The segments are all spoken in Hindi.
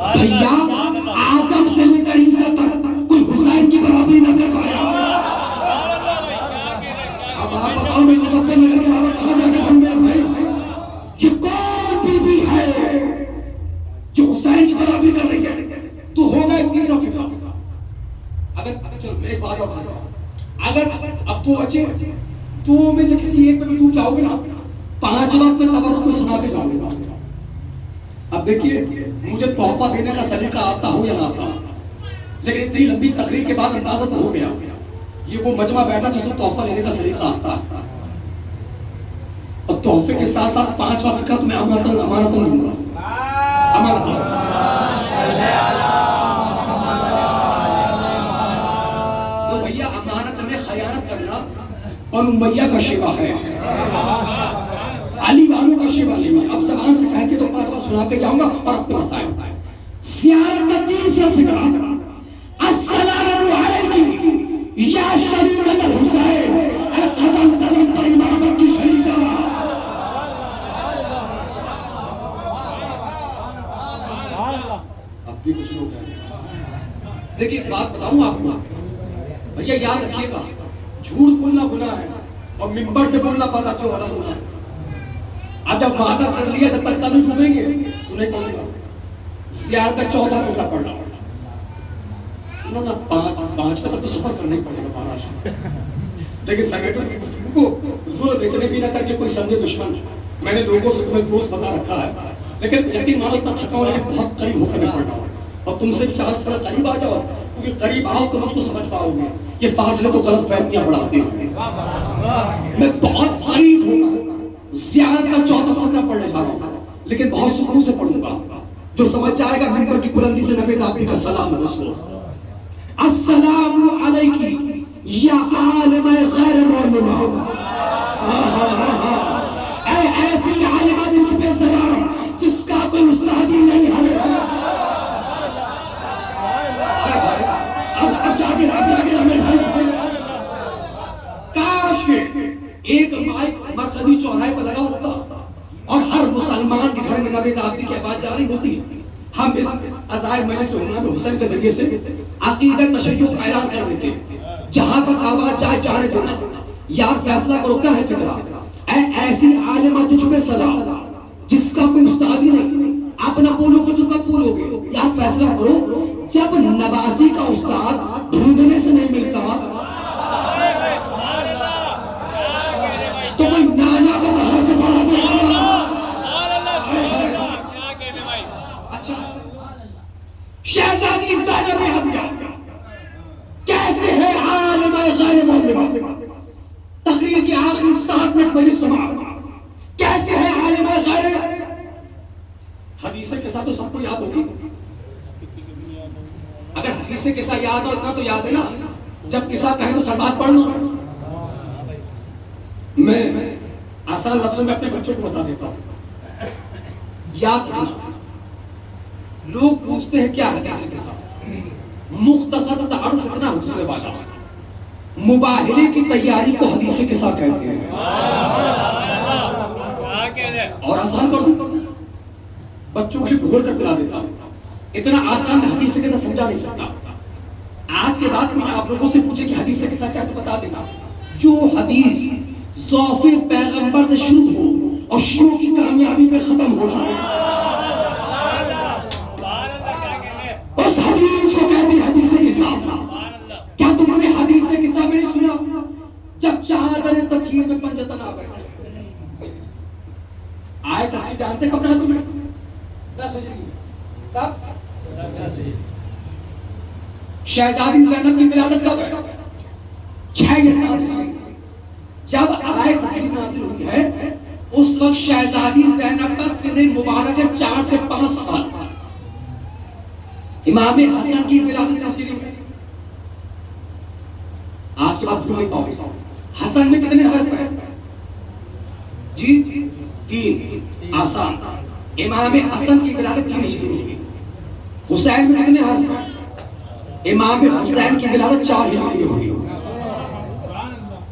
भैया आदम से लेकर ईसा तक कोई हुसैन की बराबरी न कर पाया। अब आप बताओ मैं मुजफ्फरनगर के अलावा कहां जाके पढ़ूं मेरे भाई? ये कौन बीबी है जो हुसैन की बराबरी कर रही है? तो होगा एक तीसरा फिक्रा। अगर चलो मैं एक बात और बताऊं, अगर अब तो बच्चे तुम में से किसी एक पे भी डूब जाओगे ना, 5 वक्त में तबरुक में सुना के जाऊंगा। अब देखिए मुझे तोहफा देने का सलीका आता हो या ना आता, लेकिन इतनी लंबी तकरीर के बाद अंदाजा तो हो गया ये वो मजमा बैठा जिसको तोहफा लेने का सलीका आता। और तोहफे के साथ साथ 5वां फिक्रा तुम्हें अमानतन दूंगा। अमानतन तो भैया अमानत में खयानत करना और उमैया का शिवा है, अली वालों का शिवा नहीं है। अब जबान से कह के तो 5वां सुना के जाऊंगा और अब तो मसाइल सियारत का तीसरा फिक्रा। अस्सलामु अलैकुम या शरीकत हुसैन, कदम कदम पर इमामत की शरीका। अब भी कुछ लोग हैं। देखिए बात बताऊं आपको भैया, याद रखिएगा झूठ बोलना गुनाह है और मिंबर से बोलना बात अच्छे वाला गुनाह है। अब जब वादा कर लिया जब तक सब डूबेंगे तो नहीं पढ़ूंगा। सियार का चौथा फिक्रा पढ़ना ना, 5 पे तक तो सफर करना ही पड़ेगा महाराज। लेकिन संगठन की गुफ्तगू को जुल्म इतने भी ना करके कोई समझे दुश्मन। मैंने लोगों से तुम्हें दोस्त बता रखा है, लेकिन यकीन मानो इतना थका हुआ लेकिन बहुत करीब होकर मैं पढ़ रहा हूँ। और तुमसे भी चाहो थोड़ा करीब आ जाओ, क्योंकि करीब आओ तो मुझको समझ पाओगे। ये फासले तो गलत फहमियां बढ़ाते हैं। मैं बहुत करीब होकर ज़ियारत का चौथा फिक्रा पढ़ने जा रहा हूँ, लेकिन बहुत सुकून से पढ़ूंगा। जो समझ जाएगा मिंबर की बुलंदी से नबी दादी का सलाम है उसको। अस्सलामु अलैकुम या आलिम गैर मौलूमा, ऐसी आलिमा तुझ पे सलाम जिसका कोई उस्ताद ही नहीं है। अब जागे मेरे भाई। काश एक माइक मरकजी चौराहे पर लगा होता और हर मुसलमान के घर में नबी दादी की आवाज जारी होती। हम इस अज़ाए मजलिस इमाम हुसैन के जरिए से अकीदत तशय्युअ का ऐलान कर देते। जहां तक आवाज जाए जाने देना। यार फैसला करो क्या है फिक्रा? ऐसी आलिमा तुझ पे सलाम जिसका कोई उस्ताद ही नहीं। आप ना बोलोगे तो कब बोलोगे? यार फैसला करो। जब नवासी का उस्ताद ढूंढने से नहीं मिलता तो कोई नाना को कहां से पढ़ा देगा? अच्छा शहजादी ज़ैनब हदिया कैसे है आलिम गैर मौलूमा? तकरीर की आखिरी 7 मिनट मजलिस तमाम। कैसे है आलिम गैर? हदीसे के साथ तो सबको याद होगी। अगर हदीसे के साथ याद हो इतना तो याद है ना, जब किसा कहे तो सरबात पढ़ना। मैं आसान लफ्जों में अपने बच्चों को बता देता हूं, याद रखना। लोग पूछते हैं क्या हदीसे के साथ? मुख्तसर तारुफ इतना हुजूर वाला, मुबाहिले की तैयारी को हदीसे के साथ कहते हैं। और आसान कर दूं, बच्चों के लिए घोल कर पिला देता हूं। इतना आसान हदीसे के साथ समझा नहीं सकता। आज के बाद कोई आप लोगों से पूछे कि हदीसे के साथ क्या, तो बता देना जो हदीस ज़ौफ़े पैगंबर से शुरू हो और शियों की कामयाबी पे खत्म हो जाए, उस हदीस को कहते हैं हदीसे के साथ। क्या तुमने हदीसे के साथ नहीं सुना? जब चादर तखीर में पंजतन आ गए, आए तखीर जानते कब नाज़िल हुई? 10 हिजरी। कब? शहजादी ज़ैनब की विलादत कब है? 6 या 7 हिजरी। जब आयत तखीर नाज़िल हुई है उस वक्त शहजादी ज़ैनब का सिने मुबारक है 4 से 5 साल। इमाम हसन की विलादत हिजरी में। आज के बाद भूल नहीं पाओगे। हसन में कितने हर्फ हैं जी? 3। आसान। इमाम हसन की विलादत 3 हिजरी में हुई। हुसैन में कितने हर्फ हैं? इमाम हुसैन की विलादत 4 हिजरी में हुई।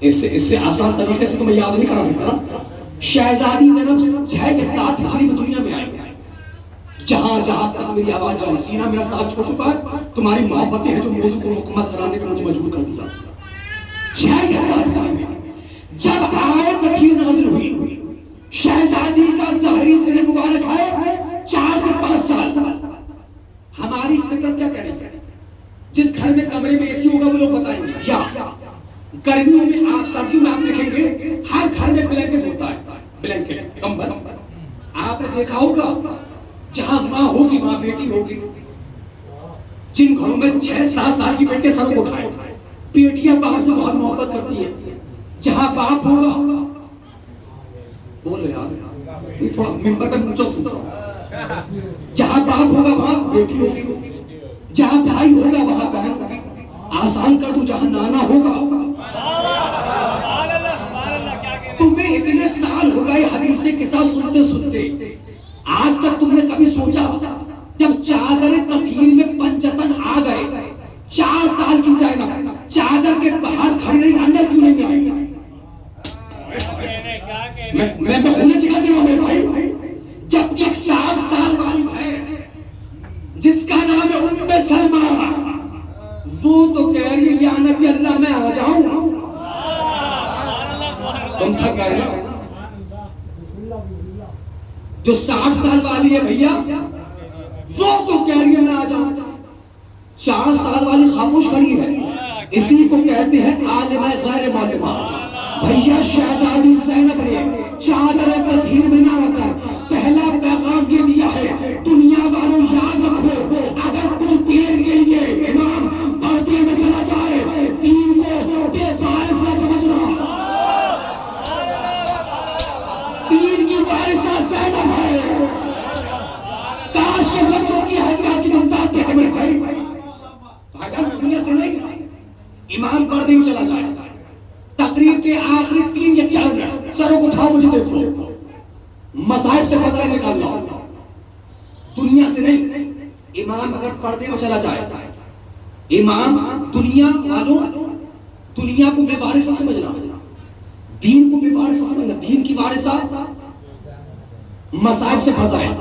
इससे आसान तरीके से तुम्हें याद नहीं करा सकता ना। शहजादी ज़ैनब 6 के 7 हिजरी में दुनिया में आई। जहां जहां तक मेरी आवाज जा रही, सीना मेरा साथ छोड़ चुका है, तुम्हारी मोहब्बतें हैं जो मौजू को मुकम्मल कराने पे मुझे मजबूर कर दिया। जब आयत अखीर नाज़िल हुई, शहजादी का ज़हरी सिर मुबारक है 4 से 5 साल। हमारी फिक्र क्या करेंगे? जिस घर में कमरे में एसी होगा वो लोग बताएंगे, या गर्मियों में आप सर्दियों में आप देखेंगे हर घर में ब्लैंकेट होता है, ब्लैंकेट कंबल। आपने देखा होगा जहां माँ होगी वहां बेटी होगी। जिन घरों में 6-7 साल की बेटियां सर को उठाए, बेटियां बाप से बहुत मोहब्बत करती है। जहां बाप होगा, बोलो यार, ये थोड़ा मिंबर पे ऊंचा सुनता। जहां बाप होगा वहां बेटी होगी, जहां भाई होगा वहां बहन होगी। आसान कर दो, जहां नाना होगा। तुम्हें इतने साल हो गए हदीसे के साथ सुनते सुनते, आज तक तुमने कभी सोचा जब चादर तथीर में पंचतन आ गए, 4 साल की ज़ैनब चादर के बाहर खड़ी रही, अंदर क्यों नहीं आई? मैं होने सिखाती हूँ मेरे भाई। जबकि एक 7 साल वाली है जिसका नाम है उम्मे सलमा, वो तो कह रही है या नबी अल्लाह मैं आ जाऊं। तुम थक गए ना? जो 60 साल वाली है भैया, वो तो कह रही है मैं आ जाऊं। 4 साल वाली खामोश खड़ी है। इसी को कहते हैं आलिमा गैर मालिमा। भैया शहजादी ज़ैनब ने चादर तथीर में ना आकर पहला पैगाम ये दिया है, दुनिया वालों याद रखो, अगर कुछ देर के लिए इमाम पर्दे में चला जाए, दीन को बेवारिस ना समझना। दीन की वारिसा ज़ैनब है। काश के लफ्जों की हकीकत की तुम दाद देते मेरे भाई। भाईजान दुनिया से नहीं, इमाम पर्दे में चला जाए, तकरीर के आखिरी 3 या 4 मिनट सरों को उठाओ, मुझे देख लो, मसाइब से फजाइल निकाल लो। दुनिया से नहीं, इमाम अगर पर्दे में चला जाए, इमाम दुनिया वालों, दुनिया को बेवारिसा समझना, दीन को बेवारिसा समझना। दीन की वारिसा मसाइब से फजाइल।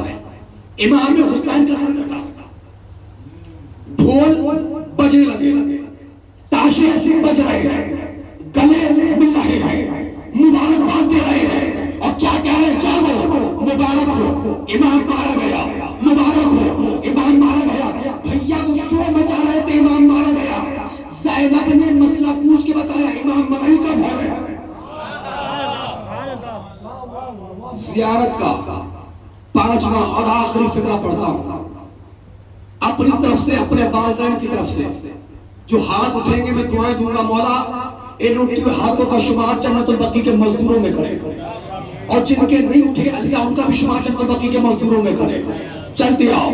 इमाम हुसैन का सर कटा, ढोल बजने लगे, ताशे बज रहे हैं, गले मिल रहे हैं, मुबारक बांधते रहे हैं, और क्या कह रहे हैं? जाओ मुबारक हो, इमाम मारा गया, मुबारक हो, इमाम मारा गया। भैया वो शोर मचा रहे थे, इमाम मारा गया। ज़ैनब ने मसला पूछ के बताया, इमाम मरा ही कब है? ज़ियारत का 5वां और आखिरी फिक्रा पढ़ता हूं, अपनी तरफ से, अपने वालिदैन की तरफ से। जो हाथ उठेंगे मैं दुआएं दूंगा, मौला इन उठे हुए हाथों का शुमार जन्नतुल बकी के मजदूरों में करे, और जिनके नहीं उठे अल्लाह उनका भी शुमार जन्नतुल बकी के मजदूरों में करे। चलते आओ,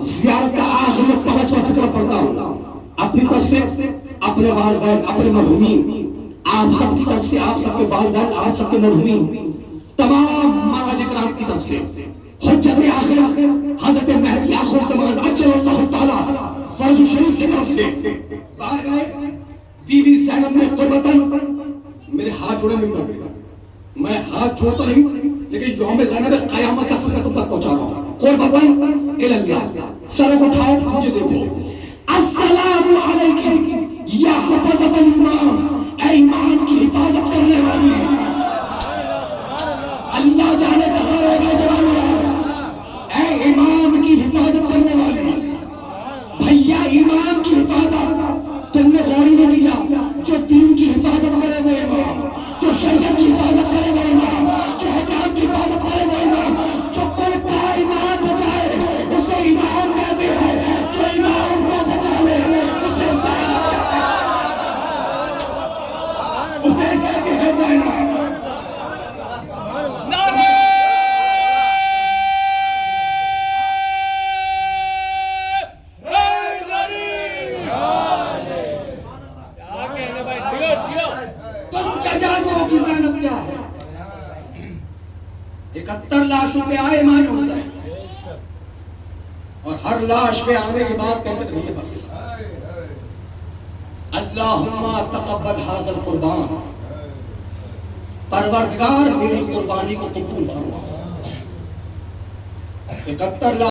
ज़ियारत का आखिरी 5वां फिक्रा पढ़ता हूं, अपनी तरफ से, अपने वालिदैन, अपने मरहूमीन, आप सबकी तरफ से, आप सबके वालिदैन, आप सबके मरहूमीन, तमाम महाराज कराम की तरफ से, हुज्जत आखिरा हजरत मेहदी आखिर ज़मान अज्जलल्लाहु ताला फर्ज शरीफ की तरफ से बाहर गए। बीबी ज़ैनब ने कुर्बतन, मेरे हाथ जोड़े मिंबर पे, मैं हाथ जोड़ता नहीं, लेकिन यौम ज़ैनब क़यामत का फिक्र तुम तक पहुंचा रहा हूं। कुर्बतन इलल्लाह, सर को उठाओ, मुझे देखो। अस्सलामु अलैकुम या हिफाज़तुल इमाम, ऐ इमाम की हिफाजत करने वाली। अल्लाह जाने कहां रह गए जवानिया, ऐ इमाम की हिफाजत करने वाली। भैया इमाम की हिफाजत तुमने गौर ही नहीं किया। जो दीन की हिफाजत करे वो इमाम, जो शरीयत की हिफाजत करे वो इमाम, जो हकाम की हिफाजत करे वो इमाम, जो कुल का इमाम बचाए उसे इमाम कहते हैं, जो इमाम को बचा ले उसे ज़ैनब कहते हैं, ज़ैनब। तुम क्या जानोगे कि ज़ैनब क्या है? 71 लाशों पे आए इमाम हुसैन, और हर लाश पे आने के बाद कहते थे भैया बस, अल्लाहुम्मा तक़ब्बल हाज़ल कुर्बान, परवरदिगार मेरी कुर्बानी को कबूल फरमा। 71 लाख